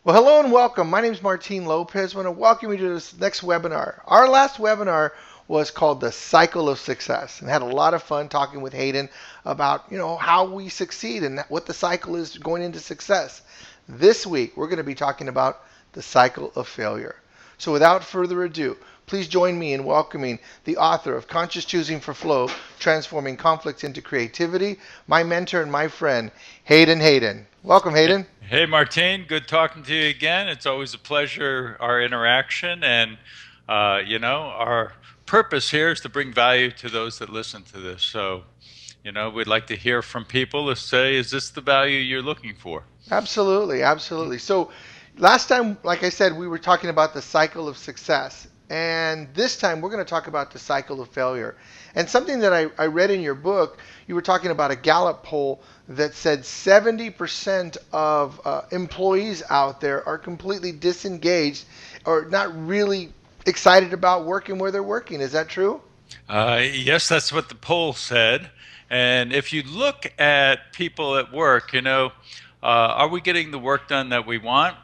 Well, hello and welcome. My name is Martin Lopez. I want to welcome you to this next webinar. Our last webinar was called The Cycle of Success and had a lot of fun talking with Hayden about, how we succeed and what the cycle is going into success. This week, we're going to be talking about the cycle of failure. So without further ado, please join me in welcoming the author of Conscious Choosing for Flow, Transforming Conflict into Creativity, my mentor and my friend, Hayden. Welcome, Hayden. Hey, Martine, good talking to you again. It's always a pleasure, our interaction. And, our purpose here is to bring value to those that listen to this. So, we'd like to hear from people to say, is this the value you're looking for? Absolutely. So last time, like I said, we were talking about the cycle of success. And this time we're going to talk about the cycle of failure. And something that I read in your book, you were talking about a Gallup poll that said 70% of employees out there are completely disengaged or not really excited about working where they're working. Is that true? Yes, that's what the poll said. And if you look at people at work, are we getting the work done that we want?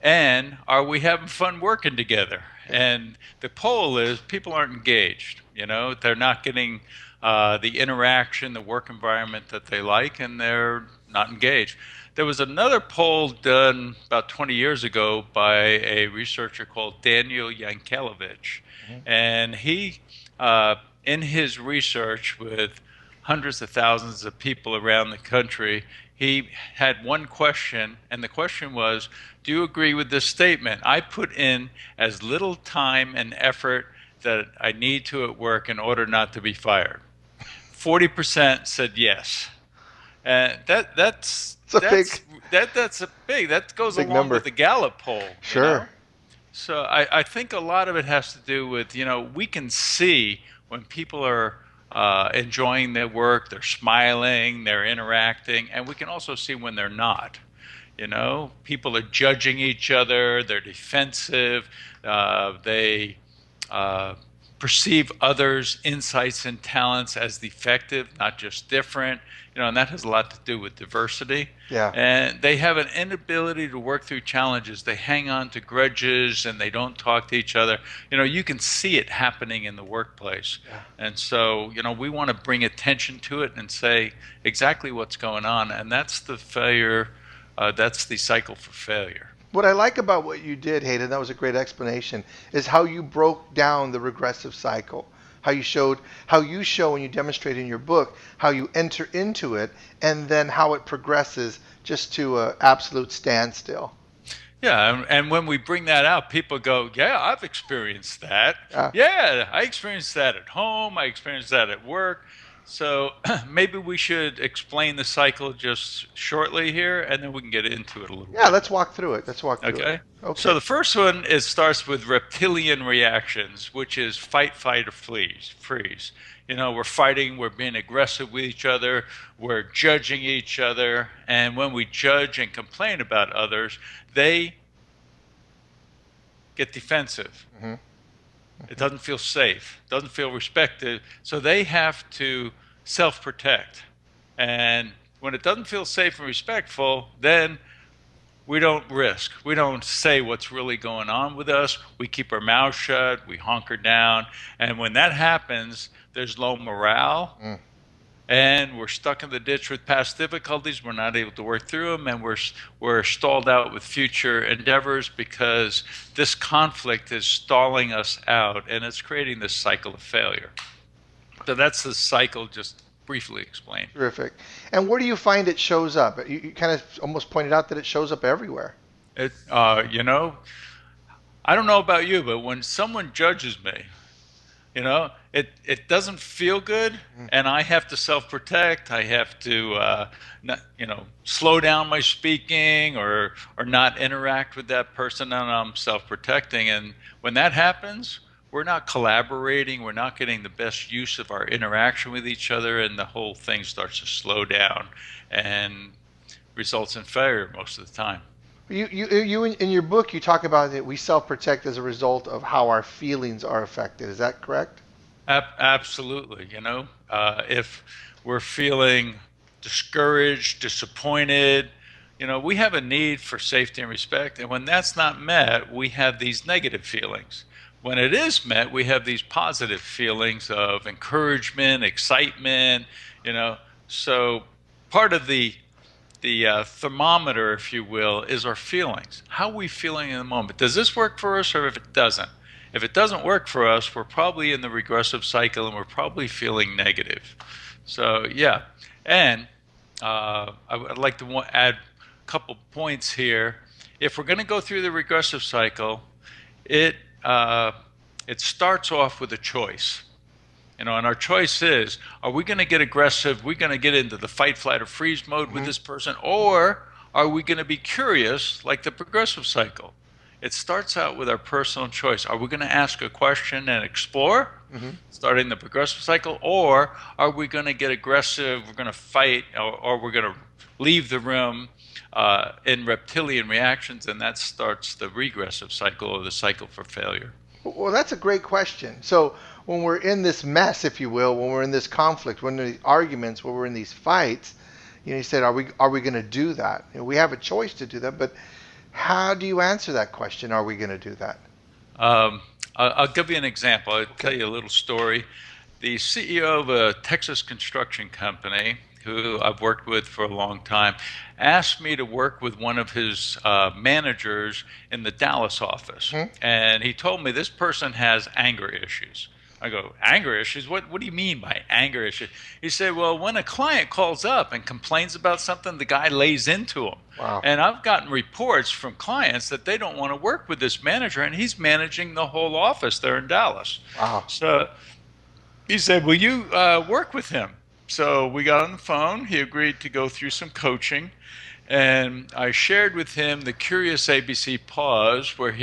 And are we having fun working together? Yeah. And the poll is people aren't engaged. They're not getting the interaction, the work environment that they like, and they're not engaged. There was another poll done about 20 years ago by a researcher called Daniel Yankelevich. Mhm. And he, uh, in his research with hundreds of thousands of people around the country, he had one question, and the question was, do you agree with this statement? I put in as little time and effort that I need to at work in order not to be fired. 40% said yes. And It's a that's a big, that goes big along with number. the Gallup poll. Sure. So I think a lot of it has to do with, we can see when people are enjoying their work, they're smiling, they're interacting, and we can also see when they're not. People are judging each other, they're defensive, they uh, perceive others' insights and talents as defective, not just different. And that has a lot to do with diversity. Yeah. And they have an inability to work through challenges. They hang on to grudges and they don't talk to each other. You can see it happening in the workplace. Yeah. And so, we want to bring attention to it and say exactly what's going on. And that's the failure, that's the cycle for failure. What I like about what you did, Hayden, that was a great explanation, is how you broke down the regressive cycle. How you show and you demonstrate in your book how you enter into it and then how it progresses just to an absolute standstill. Yeah, and when we bring that out, people go, "Yeah, I've experienced that. Uh, Yeah, I experienced that at home. I experienced that at work." So maybe we should explain the cycle just shortly here, and then we can get into it a little yeah, bit. let's walk through it. Let's walk through it. Okay. So Okay. the first one is starts with reptilian reactions, which is fight, flight, or freeze. We're fighting, we're being aggressive with each other, we're judging each other, and when we judge and complain about others, they get defensive. Hmm. It doesn't feel safe, doesn't feel respected, so they have to self-protect. And when it doesn't feel safe and respectful, then we don't risk. We don't say what's really going on with us. We keep our mouth shut. We hunker down. And when that happens, there's low morale. Mm. And we're stuck in the ditch with past difficulties. We're not able to work through them. And we're stalled out with future endeavors because this conflict is stalling us out. And it's creating this cycle of failure. So that's the cycle, just briefly explained. Terrific. And where do you find it shows up? You kind of almost pointed out that it shows up everywhere. It, I don't know about you, but when someone judges me, it doesn't feel good, Mm. and I have to self-protect. I have to, not, slow down my speaking or not interact with that person, and I'm self-protecting. And when that happens, we're not collaborating. We're not getting the best use of our interaction with each other, and the whole thing starts to slow down, and results in failure most of the time. You in your book, you talk about that we self-protect as a result of how our feelings are affected. Is that correct? Absolutely. If we're feeling discouraged, disappointed, we have a need for safety and respect, and when that's not met, we have these negative feelings. When it is met, we have these positive feelings of encouragement, excitement, you know. So part of the thermometer, if you will, is our feelings. How are we feeling in the moment? Does this work for us, or if it doesn't? If it doesn't work for us, we're probably in the regressive cycle and we're probably feeling negative. So, yeah. And I'd like to add a couple points here. If we're going to go through the regressive cycle, it, uh, it starts off with a choice. And our choice is, are we going to get aggressive? Are we going to get into the fight, flight, or freeze mode with Hmm. this person? Or are we going to be curious like the progressive cycle? It starts out with our personal choice. Are we going to ask a question and explore, Hmm. starting the progressive cycle? Or are we going to get aggressive? We're going to fight, or we're going to leave the room in reptilian reactions, and that starts the regressive cycle or the cycle for failure. Well, that's a great question. So when we're in this mess, if you will, when we're in this conflict, when we're in these arguments, when we're in these fights, you said, are we going to do that? We have a choice to do that, but how do you answer that question? Are we going to do that? Um, I'll give you an example. I'll tell Okay. you a little story. The CEO of a Texas construction company, who I've worked with for a long time, asked me to work with one of his managers in the Dallas office. Hmm. And he told me this person has anger issues. I go, anger issues? What do you mean by anger issues? He said, well, when a client calls up and complains about something, the guy lays into him. Wow. And I've gotten reports from clients that they don't want to work with this manager, and he's managing the whole office there in Dallas. Wow. So he said, will you work with him? So we got on the phone. He agreed to go through some coaching. And I shared with him the curious ABC pause, where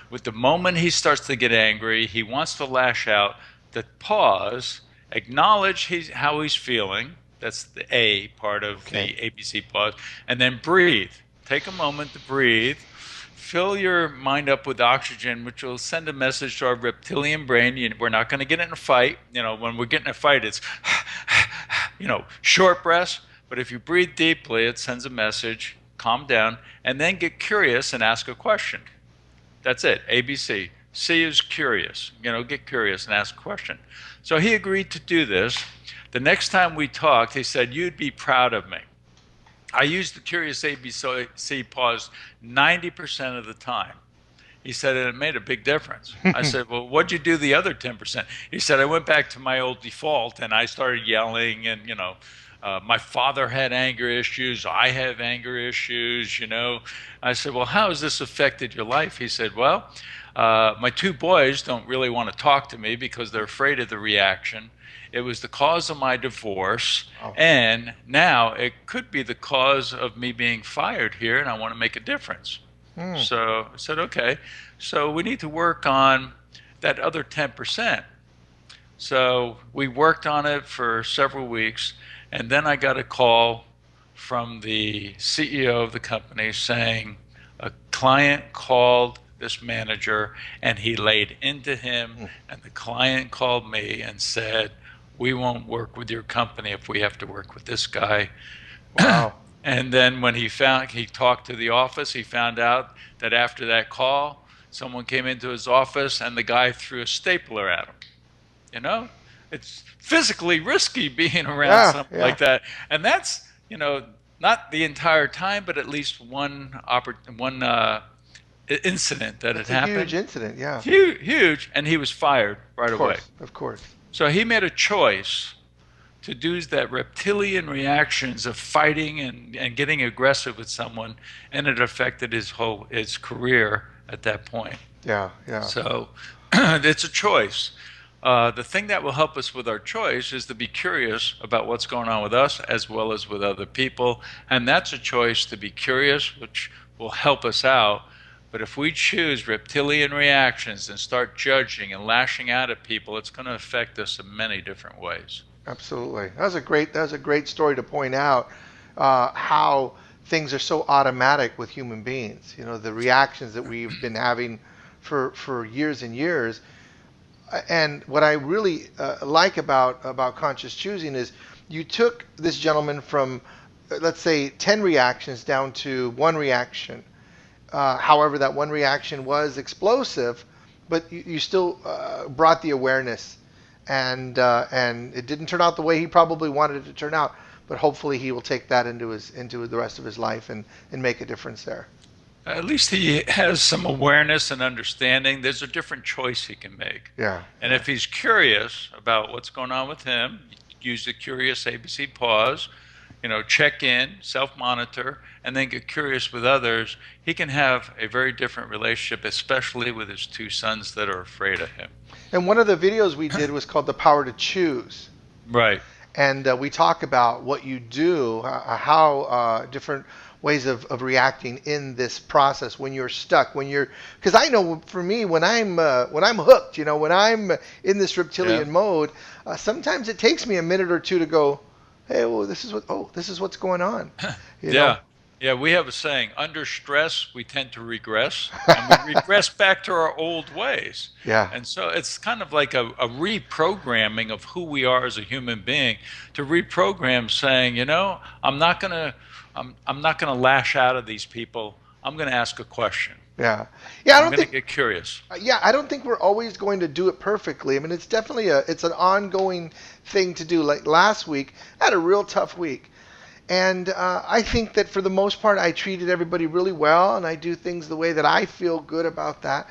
with the moment he starts to get angry, he wants to lash out, the pause, acknowledge how he's feeling. That's the A part of Okay. the ABC pause. And then breathe. Take a moment to breathe. Fill your mind up with oxygen, which will send a message to our reptilian brain. We're not going to get in a fight. When we get in a fight, it's, short breaths. But if you breathe deeply, it sends a message, calm down, and then get curious and ask a question. That's it, ABC. C is curious. Get curious and ask a question. So he agreed to do this. The next time we talked, he said, you'd be proud of me. I used the curious ABC pause 90% of the time. He said, and it made a big difference. I said, well, what'd you do the other 10%? He said, I went back to my old default and I started yelling and, my father had anger issues. I have anger issues. I said, well, how has this affected your life? He said, well, my two boys don't really want to talk to me because they're afraid of the reaction. It was the cause of my divorce, Oh. and now it could be the cause of me being fired here, and I want to make a difference. Hmm. So I said, okay, so we need to work on that other 10%. So we worked on it for several weeks, and then I got a call from the CEO of the company saying a client called this manager and he laid into him, Hmm. and the client called me and said, we won't work with your company if we have to work with this guy. Wow. And then when he talked to the office, he found out that after that call, someone came into his office and the guy threw a stapler at him. You know, it's physically risky being around Yeah. something Yeah. like that. And that's, not the entire time, but at least one incident that had That's a huge happened. incident. Yeah. Huge, huge. And he was fired right Of away. course. Of course. So he made a choice to do that reptilian reactions of fighting and getting aggressive with someone, and it affected his career at that point. Yeah. Yeah. So it's a choice. The thing that will help us with our choice is to be curious about what's going on with us as well as with other people, and that's a choice to be curious, which will help us out. But if we choose reptilian reactions and start judging and lashing out at people, it's going to affect us in many different ways. Absolutely. That was a great story to point out how things are so automatic with human beings. The reactions that we've been having for years and years. And what I really like about conscious choosing is you took this gentleman from let's say 10 reactions down to one reaction. However, that one reaction was explosive, but you still brought the awareness, and it didn't turn out the way he probably wanted it to turn out. But hopefully, he will take that into the rest of his life and make a difference there. At least he has some awareness and understanding. There's a different choice he can make. Yeah. And if he's curious about what's going on with him, use the curious ABC pause, check in, self-monitor, and then get curious with others. He can have a very different relationship, especially with his two sons that are afraid of him. And one of the videos we did was called "The Power to Choose." Right. And we talk about what you do, how different ways of reacting in this process when you're stuck, because I know for me when I'm hooked, when I'm in this reptilian mode, sometimes it takes me a minute or two to go, hey, well, this is what's going on. Yeah, we have a saying, under stress, we tend to regress, and we regress back to our old ways. Yeah. And so it's kind of like a reprogramming of who we are as a human being, to reprogram saying, I'm not going to lash out at these people. I'm going to ask a question. Yeah. I'm going to get curious. Yeah, I don't think we're always going to do it perfectly. I mean, it's definitely it's an ongoing thing to do. Like last week, I had a real tough week. And I think that for the most part, I treated everybody really well, and I do things the way that I feel good about that.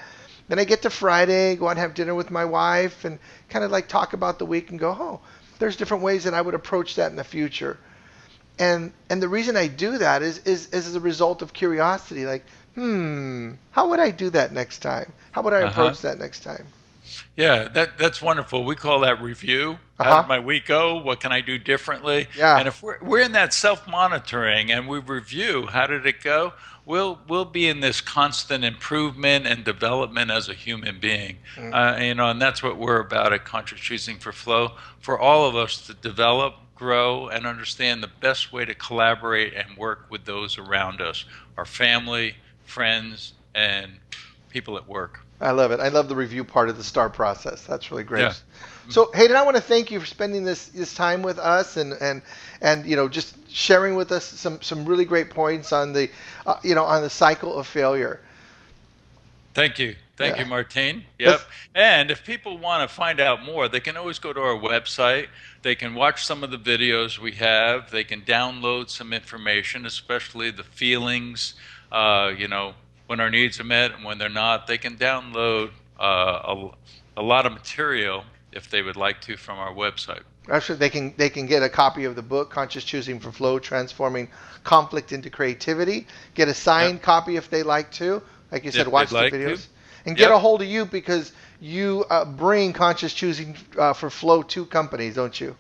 Then I get to Friday, go out and have dinner with my wife, and kind of like talk about the week and go, oh, there's different ways that I would approach that in the future. And the reason I do that is as a result of curiosity. Like, how would I do that next time? How would I approach that next time? Yeah, that's wonderful. We call that review. How did my week go? What can I do differently? Yeah. And if we're in that self-monitoring and we review, how did it go? We'll be in this constant improvement and development as a human being. And that's what we're about at Conscious Choosing for Flow, for all of us to develop, grow, and understand the best way to collaborate and work with those around us, our family, friends, and people at work. I love it. I love the review part of the STAR process. That's really great. Yeah. So Hayden, I want to thank you for spending this time with us and just sharing with us some really great points on the on the cycle of failure. Thank you. Thank you, Martine. Yep. And if people want to find out more, they can always go to our website. They can watch some of the videos we have. They can download some information, especially the feelings, when our needs are met and when they're not. They can download a lot of material if they would like to from our website. Actually, they can get a copy of the book, Conscious Choosing for Flow, Transforming Conflict into Creativity. Get a signed copy if they like to. Like you said, watch the videos. And get a hold of you because you bring Conscious Choosing for Flow to companies, don't you?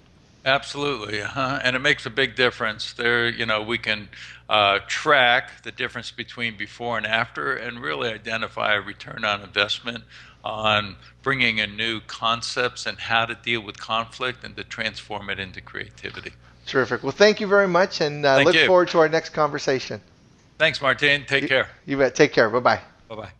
Absolutely, and it makes a big difference. There, we can track the difference between before and after, and really identify a return on investment on bringing in new concepts and how to deal with conflict and to transform it into creativity. Terrific. Well, thank you very much, and look forward to our next conversation. Thanks, Martine. Take care. You bet. Take care. Bye-bye. Bye-bye.